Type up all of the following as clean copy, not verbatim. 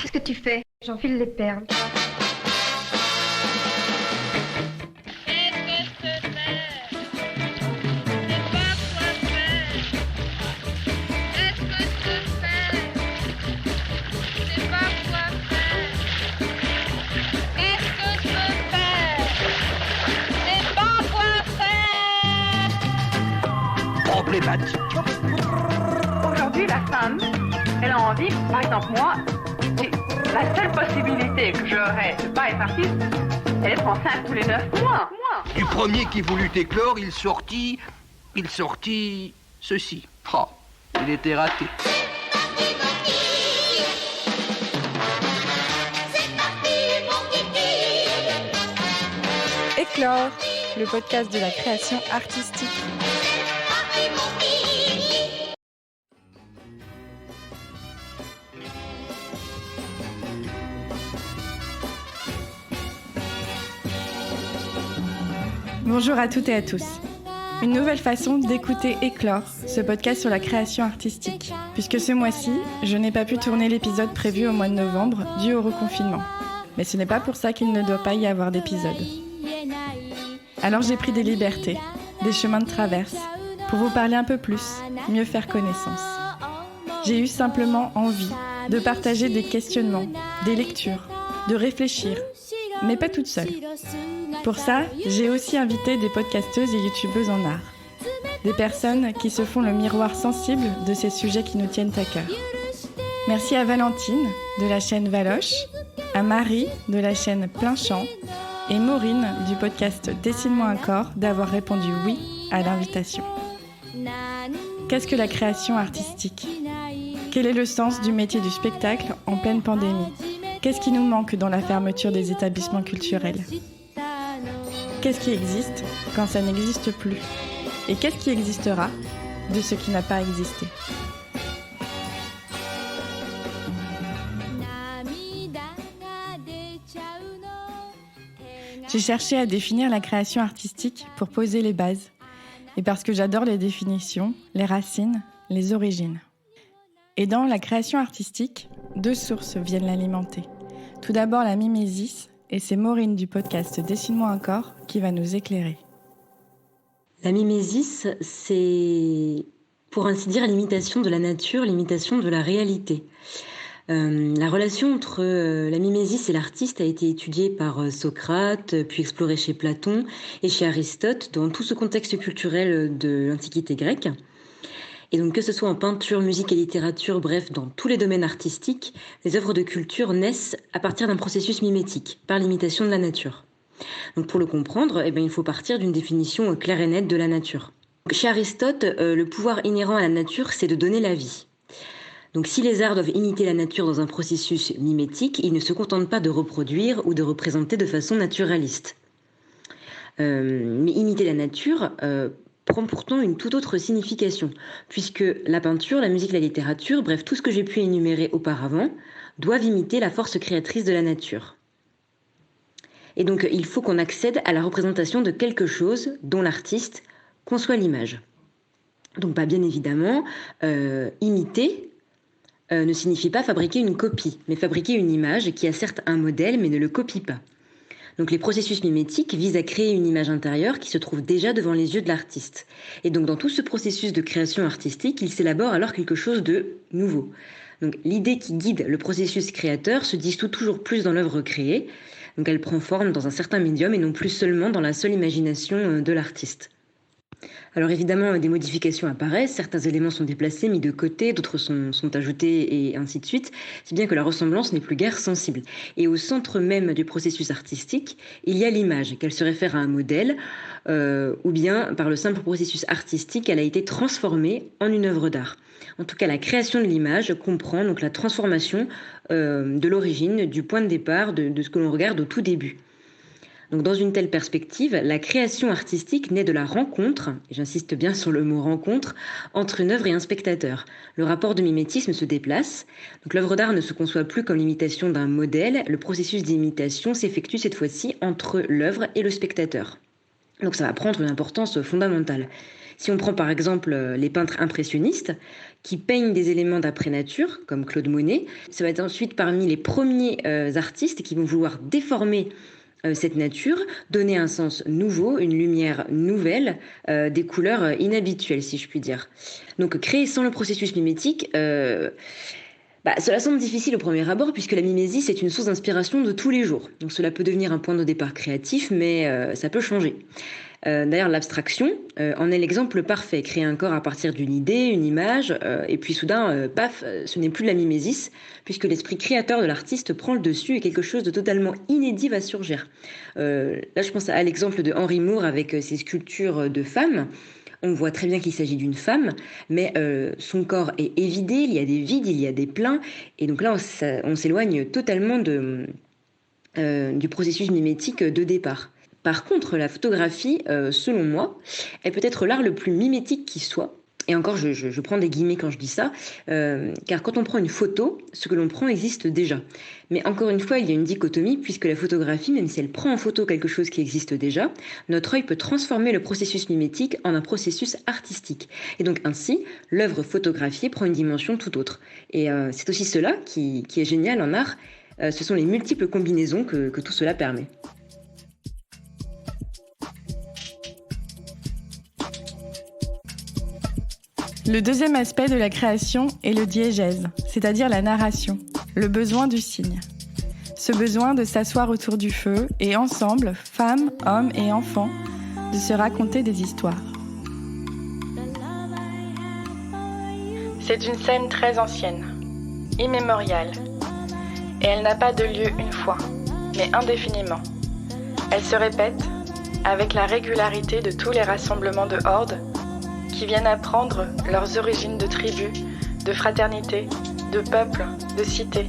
Qu'est-ce que tu fais? J'enfile les perles. Problématique. Aujourd'hui, la femme, elle a envie, par exemple moi, la seule possibilité que j'aurais de pas être artiste, c'est d'être enceinte tous les 9 mois. Du premier qui voulut éclore, il sortit ceci. Oh, il était raté. Éclore, le podcast de la création artistique. Bonjour à toutes et à tous. Une nouvelle façon d'écouter Éclore, ce podcast sur la création artistique. Puisque ce mois-ci, je n'ai pas pu tourner l'épisode prévu au mois de novembre dû au reconfinement. Mais ce n'est pas pour ça qu'il ne doit pas y avoir d'épisode. Alors j'ai pris des libertés, des chemins de traverse, pour vous parler un peu plus, mieux faire connaissance. J'ai eu simplement envie de partager des questionnements, des lectures, de réfléchir, mais pas toute seule. Pour ça, j'ai aussi invité des podcasteuses et youtubeuses en art. Des personnes qui se font le miroir sensible de ces sujets qui nous tiennent à cœur. Merci à Valentine de la chaîne Valoche, à Marie de la chaîne Plein Champ et Maureen du podcast Dessine-moi un corps d'avoir répondu oui à l'invitation. Qu'est-ce que la création artistique ? Quel est le sens du métier du spectacle en pleine pandémie ? Qu'est-ce qui nous manque dans la fermeture des établissements culturels ? Qu'est-ce qui existe quand ça n'existe plus ? Et qu'est-ce qui existera de ce qui n'a pas existé ? J'ai cherché à définir la création artistique pour poser les bases. Et parce que j'adore les définitions, les racines, les origines. Et dans la création artistique, deux sources viennent l'alimenter. Tout d'abord la mimésis, et c'est Maureen du podcast Dessine-moi un corps qui va nous éclairer. La mimésis, c'est pour ainsi dire l'imitation de la nature, l'imitation de la réalité. La relation entre la mimésis et l'artiste a été étudiée par Socrate, puis explorée chez Platon et chez Aristote dans tout ce contexte culturel de l'Antiquité grecque. Et donc que ce soit en peinture, musique et littérature, bref, dans tous les domaines artistiques, les œuvres de culture naissent à partir d'un processus mimétique, par l'imitation de la nature. Donc pour le comprendre, il faut partir d'une définition claire et nette de la nature. Chez Aristote, le pouvoir inhérent à la nature, c'est de donner la vie. Donc si les arts doivent imiter la nature dans un processus mimétique, ils ne se contentent pas de reproduire ou de représenter de façon naturaliste. Mais imiter la nature prend pourtant une toute autre signification, puisque la peinture, la musique, la littérature, bref, tout ce que j'ai pu énumérer auparavant, doivent imiter la force créatrice de la nature. Et donc, il faut qu'on accède à la représentation de quelque chose dont l'artiste conçoit l'image. Donc, bien évidemment, imiter ne signifie pas fabriquer une copie, mais fabriquer une image qui a certes un modèle, mais ne le copie pas. Donc les processus mimétiques visent à créer une image intérieure qui se trouve déjà devant les yeux de l'artiste. Et donc dans tout ce processus de création artistique, il s'élabore alors quelque chose de nouveau. Donc l'idée qui guide le processus créateur se dissout toujours plus dans l'œuvre créée. Donc elle prend forme dans un certain médium et non plus seulement dans la seule imagination de l'artiste. Alors évidemment, des modifications apparaissent, certains éléments sont déplacés, mis de côté, d'autres sont ajoutés et ainsi de suite, si bien que la ressemblance n'est plus guère sensible. Et au centre même du processus artistique, il y a l'image, qu'elle se réfère à un modèle, ou bien par le simple processus artistique, elle a été transformée en une œuvre d'art. En tout cas, la création de l'image comprend donc la transformation de l'origine, du point de départ, de ce que l'on regarde au tout début. Donc dans une telle perspective, la création artistique naît de la rencontre, et j'insiste bien sur le mot rencontre, entre une œuvre et un spectateur. Le rapport de mimétisme se déplace, donc l'œuvre d'art ne se conçoit plus comme l'imitation d'un modèle, le processus d'imitation s'effectue cette fois-ci entre l'œuvre et le spectateur. Donc ça va prendre une importance fondamentale. Si on prend par exemple les peintres impressionnistes qui peignent des éléments d'après-nature, comme Claude Monet, ça va être ensuite parmi les premiers artistes qui vont vouloir déformer cette nature, donner un sens nouveau, une lumière nouvelle, des couleurs inhabituelles, si je puis dire. Donc créer sans le processus mimétique, cela semble difficile au premier abord, puisque la mimésis est une source d'inspiration de tous les jours. Donc cela peut devenir un point de départ créatif, mais ça peut changer. D'ailleurs, l'abstraction en est l'exemple parfait. Créer un corps à partir d'une idée, une image, et puis soudain, paf, ce n'est plus de la mimésis, puisque l'esprit créateur de l'artiste prend le dessus et quelque chose de totalement inédit va surgir. Là, je pense à l'exemple de Henry Moore avec ses sculptures de femmes. On voit très bien qu'il s'agit d'une femme, mais son corps est évidé, il y a des vides, il y a des pleins, et donc là, on s'éloigne totalement du processus mimétique de départ. Par contre, la photographie, selon moi, est peut-être l'art le plus mimétique qui soit. Et encore, je prends des guillemets quand je dis ça, car quand on prend une photo, ce que l'on prend existe déjà. Mais encore une fois, il y a une dichotomie, puisque la photographie, même si elle prend en photo quelque chose qui existe déjà, notre œil peut transformer le processus mimétique en un processus artistique. Et donc ainsi, l'œuvre photographiée prend une dimension tout autre. Et c'est aussi cela qui est génial en art, ce sont les multiples combinaisons que tout cela permet. Le deuxième aspect de la création est le diégèse, c'est-à-dire la narration, le besoin du signe. Ce besoin de s'asseoir autour du feu et ensemble, femmes, hommes et enfants, de se raconter des histoires. C'est une scène très ancienne, immémoriale, et elle n'a pas de lieu une fois, mais indéfiniment. Elle se répète avec la régularité de tous les rassemblements de hordes qui viennent apprendre leurs origines de tribus, de fraternité, de peuples, de cités.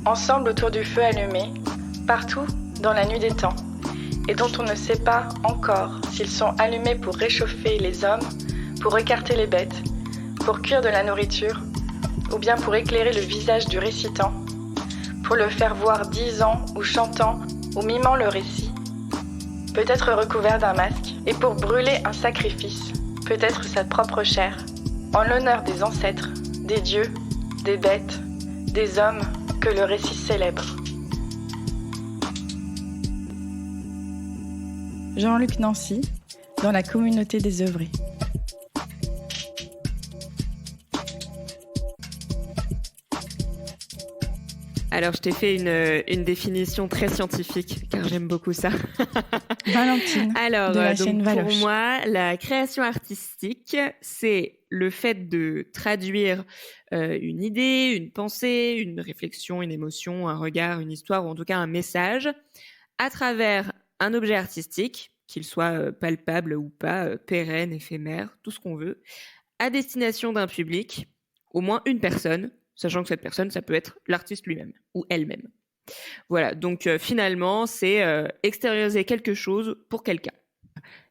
Ensemble autour du feu allumé, partout dans la nuit des temps, et dont on ne sait pas encore s'ils sont allumés pour réchauffer les hommes, pour écarter les bêtes, pour cuire de la nourriture, ou bien pour éclairer le visage du récitant, pour le faire voir disant ou chantant ou mimant le récit, peut-être recouvert d'un masque, et pour brûler un sacrifice, peut-être sa propre chair, en l'honneur des ancêtres, des dieux, des bêtes, des hommes que le récit célèbre. Jean-Luc Nancy, dans la communauté des œuvrés. Alors, je t'ai fait une définition très scientifique, car j'aime beaucoup ça. Valentine, alors, de la donc, chaîne Valoche. pour moi, la création artistique, c'est le fait de traduire une idée, une pensée, une réflexion, une émotion, un regard, une histoire, ou en tout cas un message, à travers un objet artistique, qu'il soit palpable ou pas, pérenne, éphémère, tout ce qu'on veut, à destination d'un public, au moins une personne, sachant que cette personne, ça peut être l'artiste lui-même ou elle-même. Voilà, donc finalement, c'est extérioriser quelque chose pour quelqu'un.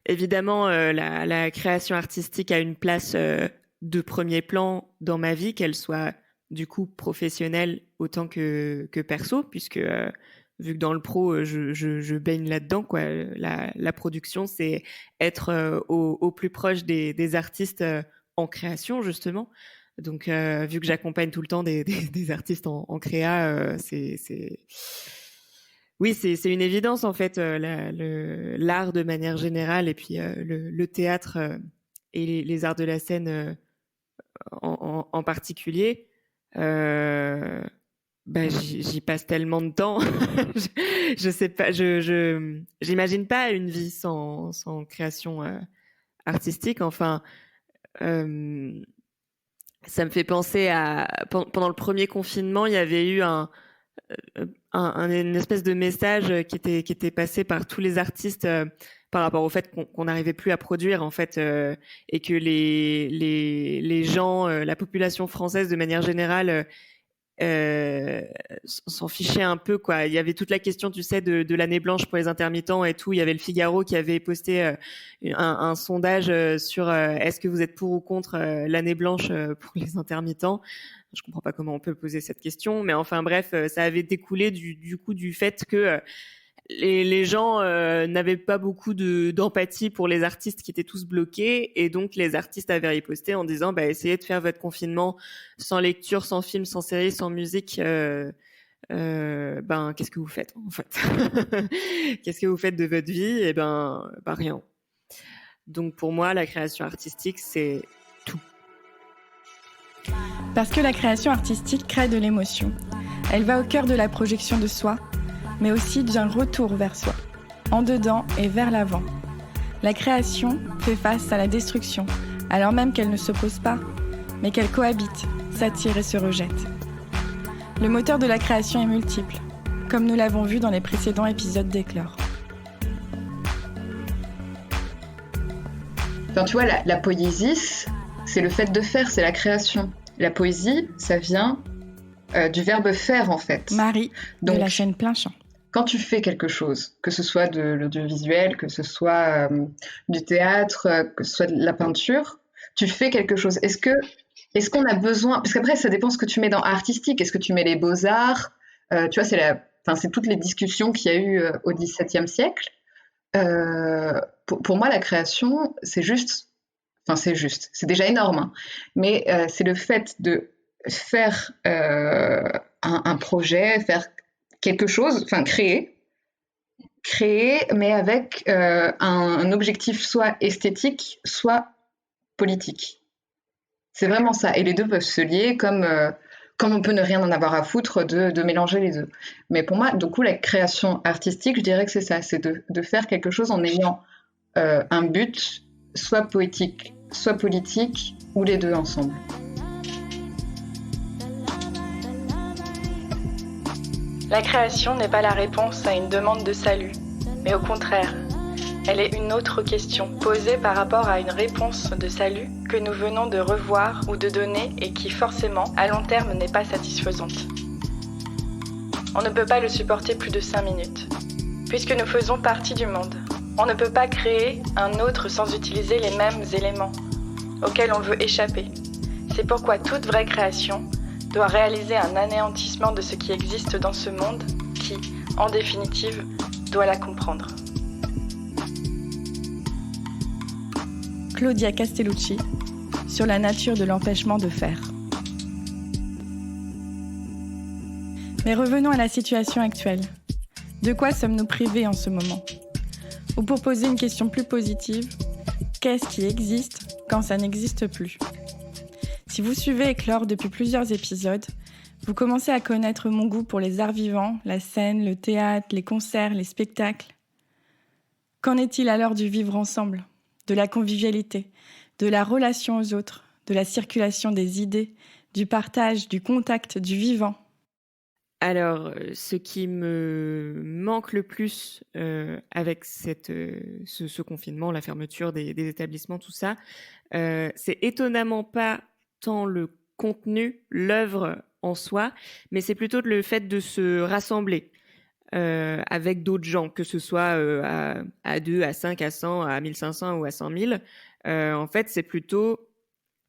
Évidemment, la création artistique a une place de premier plan dans ma vie, qu'elle soit du coup professionnelle autant que perso, puisque vu que dans le pro, je baigne là-dedans, quoi. La production, c'est être au plus proche des artistes en création, justement. Donc, vu que j'accompagne tout le temps des artistes en créa, oui, c'est une évidence en fait, l'art de manière générale et puis le théâtre et les arts de la scène en particulier. J'y passe tellement de temps. je sais pas, j'imagine pas une vie sans création artistique. Enfin. Ça me fait penser à pendant le premier confinement, il y avait eu une espèce de message qui était passé par tous les artistes par rapport au fait qu'on n'arrivait plus à produire en fait et que les gens, la population française de manière générale s'en fichait un peu, quoi. Il y avait toute la question, tu sais, de l'année blanche pour les intermittents et tout. Il y avait le Figaro qui avait posté un sondage sur est-ce que vous êtes pour ou contre l'année blanche pour les intermittents. Je comprends pas comment on peut poser cette question, mais enfin bref, ça avait découlé du coup du fait que les gens n'avaient pas beaucoup d'empathie pour les artistes qui étaient tous bloqués, et donc les artistes avaient riposté en disant essayez de faire votre confinement sans lecture, sans film, sans série, sans musique. Qu'est-ce que vous faites en fait? Qu'est-ce que vous faites de votre vie? Et rien. Donc pour moi, la création artistique, c'est tout. Parce que la création artistique crée de l'émotion. Elle va au cœur de la projection de soi, mais aussi d'un retour vers soi, en dedans et vers l'avant. La création fait face à la destruction, alors même qu'elle ne s'oppose pas, mais qu'elle cohabite, s'attire et se rejette. Le moteur de la création est multiple, comme nous l'avons vu dans les précédents épisodes d'Éclore. Enfin, tu vois, la poésie, c'est le fait de faire, c'est la création. La poésie, ça vient du verbe faire, en fait. Marie, donc, de la chaîne Plein Champ. Quand tu fais quelque chose, que ce soit de l'audiovisuel, que ce soit du théâtre, que ce soit de la peinture, tu fais quelque chose. Est-ce qu'on a besoin... Parce qu'après, ça dépend ce que tu mets dans artistique. Est-ce que tu mets les beaux-arts? Tu vois, c'est toutes les discussions qu'il y a eu au XVIIe siècle. Pour moi, la création, c'est juste. C'est déjà énorme. Hein. Mais c'est le fait de faire un projet, faire quelque chose, créer, mais avec un objectif soit esthétique, soit politique. C'est vraiment ça. Et les deux peuvent se lier comme on peut ne rien en avoir à foutre de mélanger les deux. Mais pour moi, du coup, la création artistique, je dirais que c'est ça, c'est de faire quelque chose en ayant un but, soit poétique, soit politique, ou les deux ensemble. La création n'est pas la réponse à une demande de salut, mais au contraire, elle est une autre question posée par rapport à une réponse de salut que nous venons de revoir ou de donner et qui forcément, à long terme, n'est pas satisfaisante. On ne peut pas le supporter plus de 5 minutes, puisque nous faisons partie du monde. On ne peut pas créer un autre sans utiliser les mêmes éléments auxquels on veut échapper. C'est pourquoi toute vraie création doit réaliser un anéantissement de ce qui existe dans ce monde qui, en définitive, doit la comprendre. Claudia Castellucci, sur la nature de l'empêchement de faire. Mais revenons à la situation actuelle. De quoi sommes-nous privés en ce moment? Ou pour poser une question plus positive, qu'est-ce qui existe quand ça n'existe plus? Si vous suivez Éclore depuis plusieurs épisodes, vous commencez à connaître mon goût pour les arts vivants, la scène, le théâtre, les concerts, les spectacles. Qu'en est-il alors du vivre ensemble, de la convivialité, de la relation aux autres, de la circulation des idées, du partage, du contact, du vivant? Alors, ce qui me manque le plus avec ce confinement, la fermeture des établissements, tout ça, c'est étonnamment pas tant le contenu, l'œuvre en soi, mais c'est plutôt le fait de se rassembler avec d'autres gens, que ce soit à 2, à 5, à 100, à 1500 ou à 100 000. En fait, c'est plutôt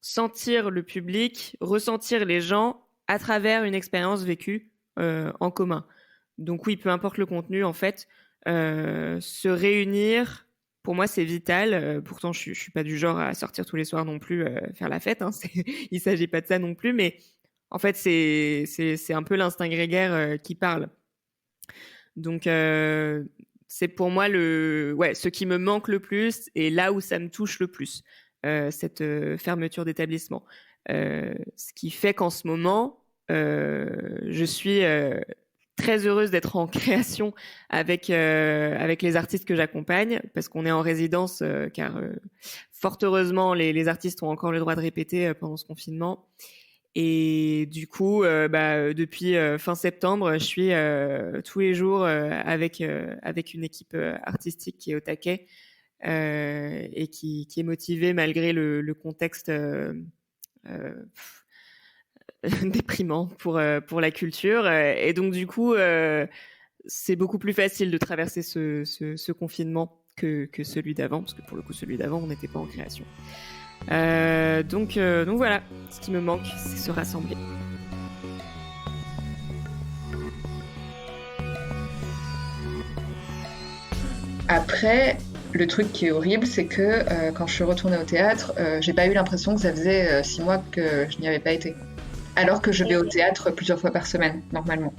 sentir le public, ressentir les gens à travers une expérience vécue en commun. Donc oui, peu importe le contenu, en fait, se réunir... Pour moi, c'est vital. Pourtant, je suis pas du genre à sortir tous les soirs non plus, faire la fête. Hein. Il s'agit pas de ça non plus. Mais en fait, c'est un peu l'instinct grégaire qui parle. Donc, c'est pour moi ce qui me manque le plus et là où ça me touche le plus, cette fermeture d'établissement. Ce qui fait qu'en ce moment, je suis... très heureuse d'être en création avec les artistes que j'accompagne, parce qu'on est en résidence, car fort heureusement, les artistes ont encore le droit de répéter pendant ce confinement. Et du coup, depuis fin septembre, je suis tous les jours avec une équipe artistique qui est au taquet et qui est motivée malgré le contexte déprimant pour la culture. Et donc, du coup, c'est beaucoup plus facile de traverser ce confinement que celui d'avant, parce que pour le coup, celui d'avant, on n'était pas en création. Donc voilà, ce qui me manque, c'est se rassembler. Après, le truc qui est horrible, c'est que quand je suis retournée au théâtre, j'ai pas eu l'impression que ça faisait 6 mois que je n'y avais pas été. Alors que je vais au théâtre plusieurs fois par semaine, normalement.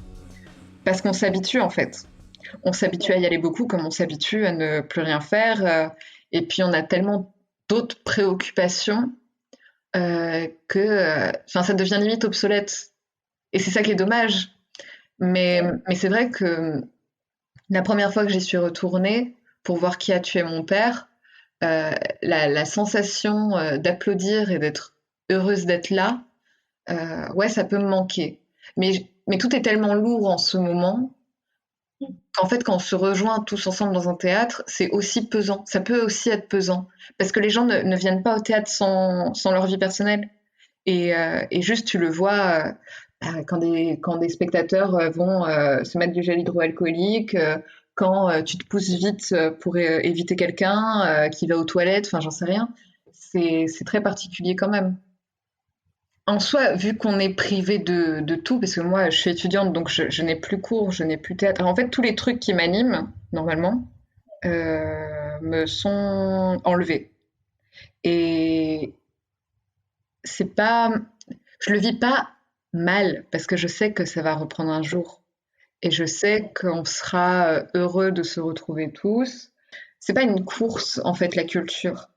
Parce qu'on s'habitue, en fait. On s'habitue à y aller beaucoup, comme on s'habitue à ne plus rien faire. Et puis, on a tellement d'autres préoccupations que ça devient limite obsolète. Et c'est ça qui est dommage. Mais c'est vrai que la première fois que j'y suis retournée pour voir qui a tué mon père, la sensation d'applaudir et d'être heureuse d'être là, ouais, ça peut me manquer. Mais tout est tellement lourd en ce moment qu'en fait, quand on se rejoint tous ensemble dans un théâtre, c'est aussi pesant. Ça peut aussi être pesant. Parce que les gens ne viennent pas au théâtre sans leur vie personnelle. Et juste, tu le vois quand des spectateurs vont se mettre du gel hydroalcoolique, quand tu te pousses vite pour éviter quelqu'un qui va aux toilettes, enfin, j'en sais rien. C'est très particulier quand même. En soi, vu qu'on est privé de tout, parce que moi, je suis étudiante, donc je n'ai plus cours, je n'ai plus théâtre. Alors, en fait, tous les trucs qui m'animent, normalement, me sont enlevés. Et c'est pas... Je le vis pas mal, parce que je sais que ça va reprendre un jour. Et je sais qu'on sera heureux de se retrouver tous. C'est pas une course, en fait, la culture.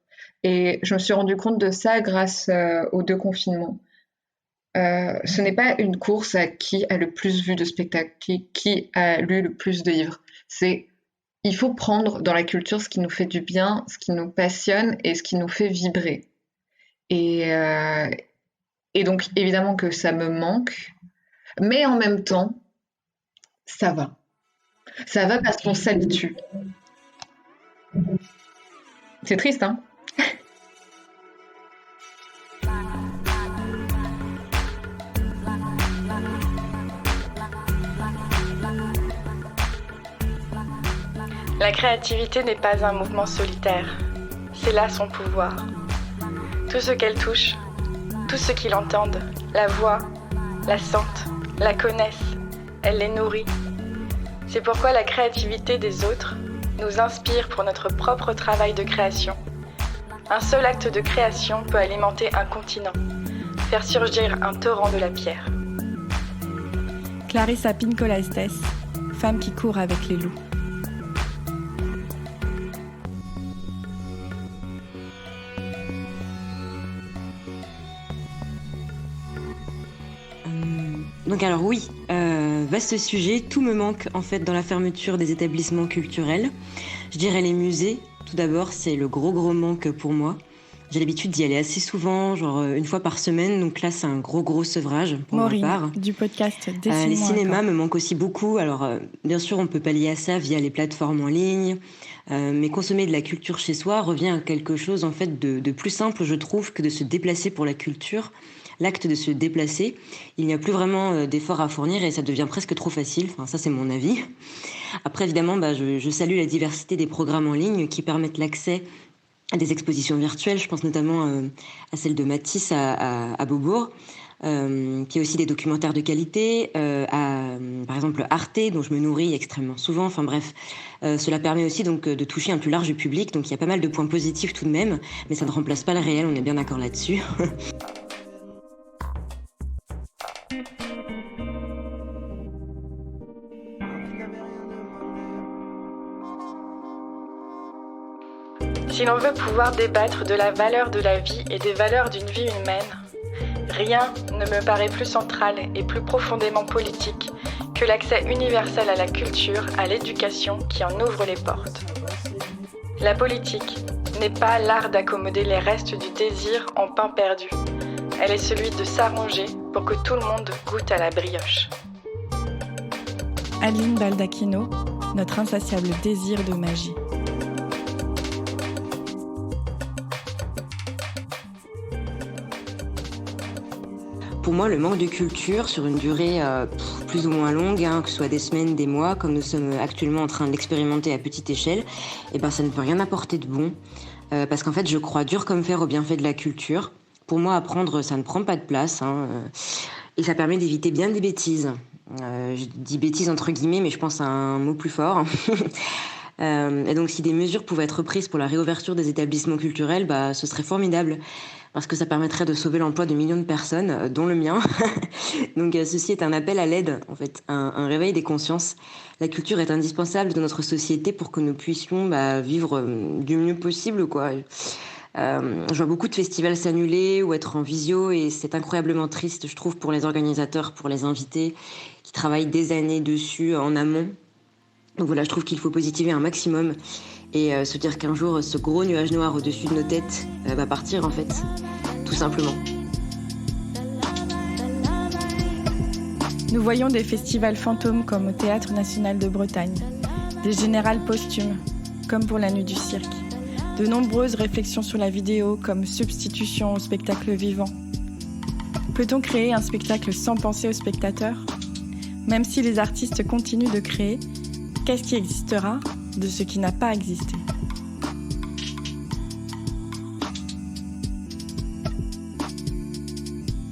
Et je me suis rendu compte de ça grâce aux 2 confinements. Ce n'est pas une course à qui a le plus vu de spectacles, qui a lu le plus de livres. Il faut prendre dans la culture ce qui nous fait du bien, ce qui nous passionne et ce qui nous fait vibrer. Et donc, évidemment que ça me manque, mais en même temps, ça va. Ça va parce qu'on s'habitue. C'est triste, hein ? La créativité n'est pas un mouvement solitaire. C'est là son pouvoir. Tout ce qu'elle touche, tous ceux qui l'entendent, la voient, la sentent, la connaissent, elle les nourrit. C'est pourquoi la créativité des autres nous inspire pour notre propre travail de création. Un seul acte de création peut alimenter un continent, faire surgir un torrent de la pierre. Clarissa Pinkola Estés, femme qui court avec les loups. Donc alors oui, vaste sujet, tout me manque en fait dans la fermeture des établissements culturels. Je dirais les musées, tout d'abord, c'est le gros manque pour moi. J'ai l'habitude d'y aller assez souvent, genre une fois par semaine, donc là c'est un gros sevrage pour ma part. Du podcast Les cinémas me manquent aussi beaucoup, alors bien sûr on peut pallier à ça via les plateformes en ligne, mais consommer de la culture chez soi revient à quelque chose en fait de plus simple je trouve que de se déplacer pour la culture. L'acte de se déplacer, il n'y a plus vraiment d'efforts à fournir et ça devient presque trop facile. Enfin, ça, c'est mon avis. Après, évidemment, je salue la diversité des programmes en ligne qui permettent l'accès à des expositions virtuelles. Je pense notamment à celle de Matisse à Beaubourg, qui a aussi des documentaires de qualité, à, par exemple, Arte, dont je me nourris extrêmement souvent. Enfin bref, cela permet aussi donc de toucher un plus large public. Donc il y a pas mal de points positifs tout de même, mais ça ne remplace pas le réel, on est bien d'accord là-dessus. Si l'on veut pouvoir débattre de la valeur de la vie et des valeurs d'une vie humaine, rien ne me paraît plus central et plus profondément politique que l'accès universel à la culture, à l'éducation qui en ouvre les portes. La politique n'est pas l'art d'accommoder les restes du désir en pain perdu. Elle est celui de s'arranger pour que tout le monde goûte à la brioche. Adeline Baldacchino, notre insatiable désir de magie. Pour moi, le manque de culture sur une durée plus ou moins longue, que ce soit des semaines, des mois, comme nous sommes actuellement en train de l'expérimenter à petite échelle, ça ne peut rien apporter de bon. Parce qu'en fait, je crois dur comme fer au bienfait de la culture. Pour moi, apprendre, ça ne prend pas de place. Et ça permet d'éviter bien des bêtises. Je dis bêtises entre guillemets, mais je pense à un mot plus fort. Et donc, si des mesures pouvaient être prises pour la réouverture des établissements culturels, ce serait formidable, parce que ça permettrait de sauver l'emploi de millions de personnes, dont le mien. Donc, ceci est un appel à l'aide, en fait, un réveil des consciences. La culture est indispensable de notre société pour que nous puissions vivre du mieux possible, quoi. Je vois beaucoup de festivals s'annuler ou être en visio, et c'est incroyablement triste, je trouve, pour les organisateurs, pour les invités qui travaillent des années dessus en amont. Donc voilà, je trouve qu'il faut positiver un maximum et se dire qu'un jour, ce gros nuage noir au-dessus de nos têtes va partir, en fait, tout simplement. Nous voyons des festivals fantômes comme au Théâtre National de Bretagne, des générales posthumes, comme pour la Nuit du Cirque, de nombreuses réflexions sur la vidéo comme substitution au spectacle vivant. Peut-on créer un spectacle sans penser au spectateur ? Même si les artistes continuent de créer, qu'est-ce qui existera de ce qui n'a pas existé ?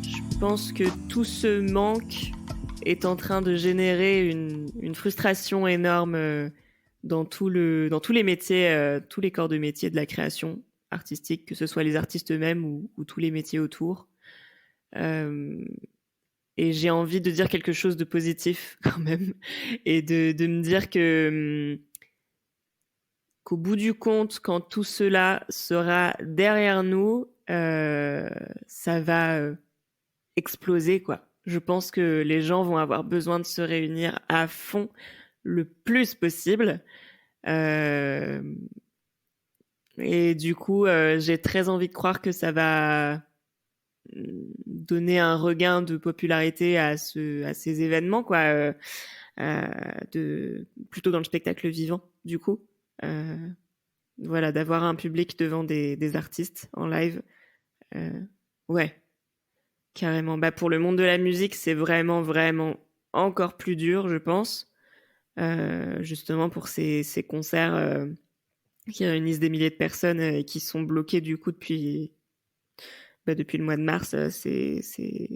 Je pense que tout ce manque est en train de générer une frustration énorme dans tous les métiers, tous les corps de métier de la création artistique, que ce soit les artistes eux-mêmes ou tous les métiers autour. Et j'ai envie de dire quelque chose de positif quand même, et de me dire qu'au bout du compte, quand tout cela sera derrière nous, ça va exploser, quoi. Je pense que les gens vont avoir besoin de se réunir à fond le plus possible. Et du coup, j'ai très envie de croire que ça va donner un regain de popularité à ces événements, quoi, plutôt dans le spectacle vivant, du coup. Voilà, d'avoir un public devant des artistes en live. Ouais, carrément. Pour le monde de la musique, c'est vraiment, vraiment encore plus dur, je pense. Justement pour ces concerts qui réunissent des milliers de personnes et qui sont bloqués du coup depuis le mois de mars. C'est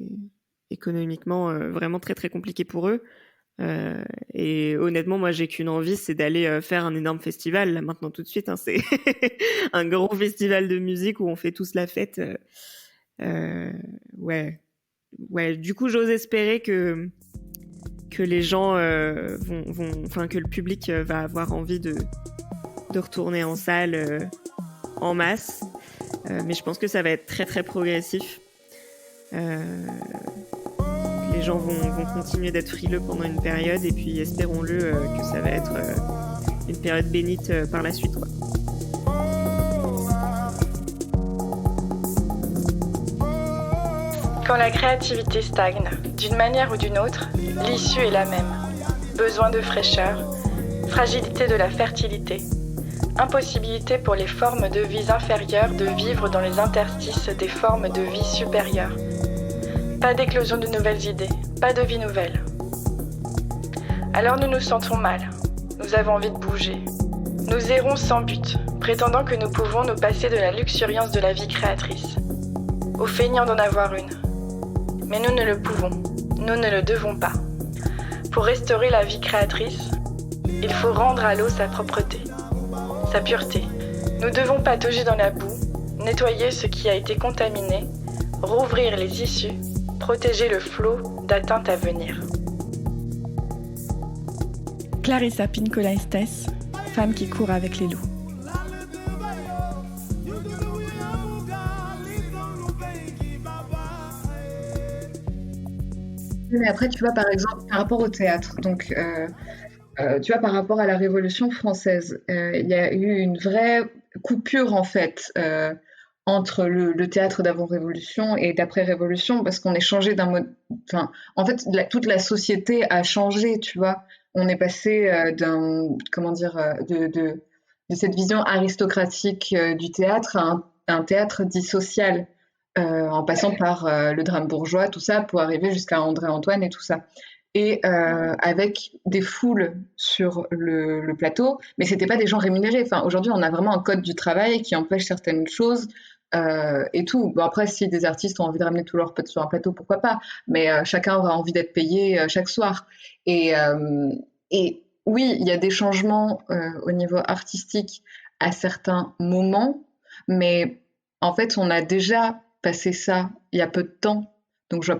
économiquement vraiment très très compliqué pour eux. Et honnêtement, moi j'ai qu'une envie, c'est d'aller faire un énorme festival là maintenant tout de suite. C'est un gros festival de musique où on fait tous la fête. Ouais. Du coup, j'ose espérer que les gens que le public va avoir envie de retourner en salle en masse. Mais je pense que ça va être très très progressif. Les gens vont continuer d'être frileux pendant une période, et puis espérons-le que ça va être une période bénite par la suite, quoi. Quand la créativité stagne, d'une manière ou d'une autre, l'issue est la même. Besoin de fraîcheur, fragilité de la fertilité, impossibilité pour les formes de vie inférieures de vivre dans les interstices des formes de vie supérieures. Pas d'éclosion de nouvelles idées, pas de vie nouvelle. Alors nous nous sentons mal, nous avons envie de bouger. Nous errons sans but, prétendant que nous pouvons nous passer de la luxuriance de la vie créatrice, au feignant d'en avoir une. Mais nous ne le pouvons, nous ne le devons pas. Pour restaurer la vie créatrice, il faut rendre à l'eau sa propreté, sa pureté. Nous devons patauger dans la boue, nettoyer ce qui a été contaminé, rouvrir les issues, protéger le flot d'atteintes à venir. Clarissa Pinkola Estés, femme qui court avec les loups. Mais après, tu vois, par exemple, par rapport au théâtre, donc, tu vois, par rapport à la Révolution française, il y a eu une vraie coupure, en fait, entre le théâtre d'avant-révolution et d'après-révolution, parce qu'on est changé d'un mode... Enfin, en fait, toute la société a changé, tu vois. On est passé de cette vision aristocratique du théâtre à un théâtre dit social. En passant par le drame bourgeois, tout ça, pour arriver jusqu'à André-Antoine et tout ça. Et avec des foules sur le plateau, mais c'était pas des gens rémunérés. Enfin, aujourd'hui, on a vraiment un code du travail qui empêche certaines choses et tout. Bon, après, si des artistes ont envie de ramener tous leurs potes sur un plateau, pourquoi pas. Mais chacun aura envie d'être payé chaque soir. Et oui, il y a des changements au niveau artistique à certains moments, mais en fait, on a déjà passé ça il y a peu de temps. Donc, je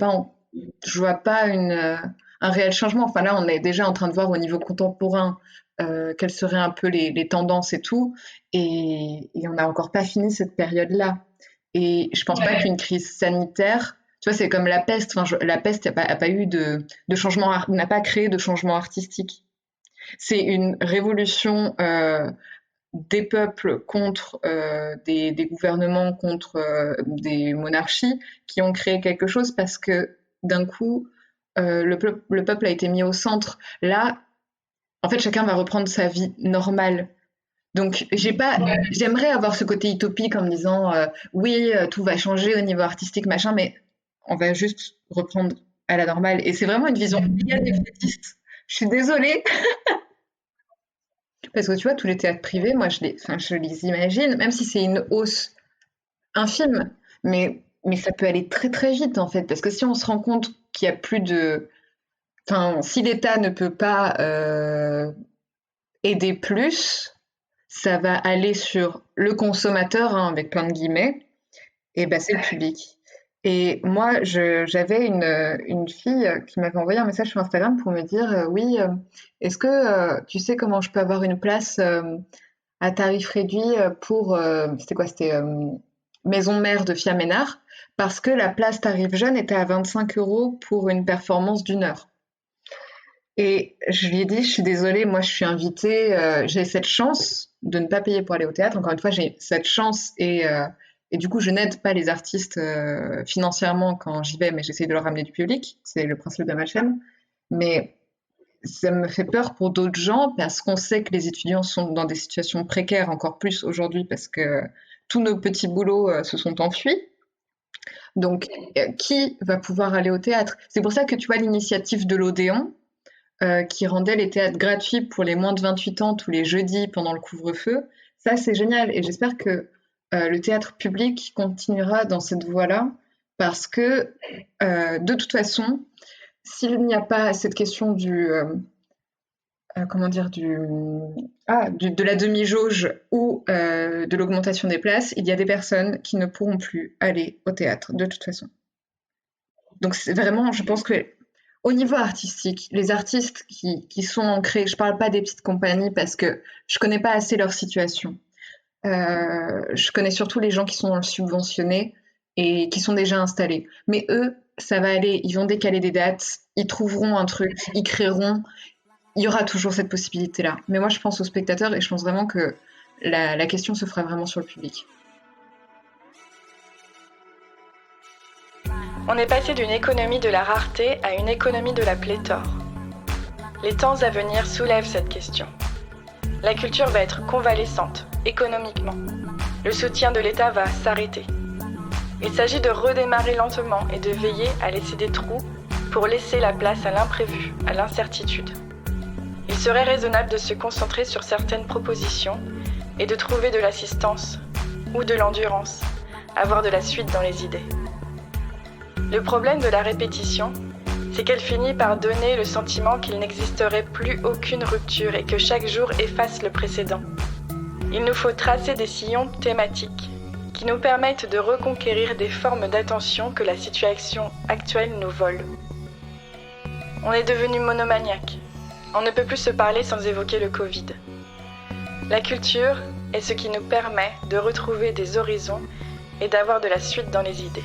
vois pas un réel changement. Enfin, là, on est déjà en train de voir au niveau contemporain quelles seraient un peu les tendances et tout. Et on n'a encore pas fini cette période-là. Et je pense pas qu'une crise sanitaire, tu vois, c'est comme la peste. Enfin, la peste a pas eu de changement, n'a pas créé de changement artistique. C'est une révolution des peuples contre des gouvernements, contre des monarchies qui ont créé quelque chose parce que d'un coup, le peuple a été mis au centre. Là, en fait, chacun va reprendre sa vie normale. Donc, j'aimerais avoir ce côté utopique en me disant oui, tout va changer au niveau artistique, machin, mais on va juste reprendre à la normale. Et c'est vraiment une vision idéale et défaitiste. Je suis désolée. Parce que tu vois, tous les théâtres privés, moi, je les imagine, même si c'est une hausse infime, mais ça peut aller très très vite en fait. Parce que si on se rend compte qu'il y a plus de. Enfin, si l'État ne peut pas aider plus, ça va aller sur le consommateur, hein, avec plein de guillemets, et ben c'est le public. Et moi, j'avais une fille qui m'avait envoyé un message sur Instagram pour me dire oui, est-ce que tu sais comment je peux avoir une place à tarif réduit pour c'était quoi? C'était Maison Mère de Fia Ménard, parce que la place tarif jeune était à 25 € pour une performance d'1 heure. Et je lui ai dit, je suis désolée, moi je suis invitée, j'ai cette chance de ne pas payer pour aller au théâtre. Encore une fois, j'ai cette chance et du coup, je n'aide pas les artistes financièrement quand j'y vais, mais j'essaie de leur ramener du public. C'est le principe de ma chaîne. Mais ça me fait peur pour d'autres gens parce qu'on sait que les étudiants sont dans des situations précaires encore plus aujourd'hui parce que tous nos petits boulots se sont enfuis. Donc, qui va pouvoir aller au théâtre? C'est pour ça que tu vois l'initiative de l'Odéon qui rendait les théâtres gratuits pour les moins de 28 ans tous les jeudis pendant le couvre-feu. Ça, c'est génial. Et j'espère que le théâtre public continuera dans cette voie-là parce que de toute façon, s'il n'y a pas cette question de la demi-jauge ou de l'augmentation des places, il y a des personnes qui ne pourront plus aller au théâtre de toute façon. Donc c'est vraiment, je pense que au niveau artistique, les artistes qui sont ancrés, je parle pas des petites compagnies parce que je connais pas assez leur situation. Je connais surtout les gens qui sont subventionnés et qui sont déjà installés. Mais eux, ça va aller, ils vont décaler des dates, ils trouveront un truc, ils créeront. Il y aura toujours cette possibilité-là. Mais moi, je pense aux spectateurs et je pense vraiment que la question se fera vraiment sur le public. On est passé d'une économie de la rareté à une économie de la pléthore. Les temps à venir soulèvent cette question. La culture va être convalescente, économiquement. Le soutien de l'État va s'arrêter. Il s'agit de redémarrer lentement et de veiller à laisser des trous pour laisser la place à l'imprévu, à l'incertitude. Il serait raisonnable de se concentrer sur certaines propositions et de trouver de l'assistance ou de l'endurance, avoir de la suite dans les idées. Le problème de la répétition, c'est qu'elle finit par donner le sentiment qu'il n'existerait plus aucune rupture et que chaque jour efface le précédent. Il nous faut tracer des sillons thématiques qui nous permettent de reconquérir des formes d'attention que la situation actuelle nous vole. On est devenu monomaniaque. On ne peut plus se parler sans évoquer le Covid. La culture est ce qui nous permet de retrouver des horizons et d'avoir de la suite dans les idées.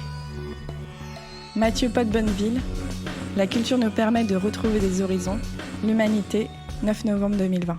Mathieu Pot-Bonneville, la culture nous permet de retrouver des horizons. L'humanité, 9 novembre 2020.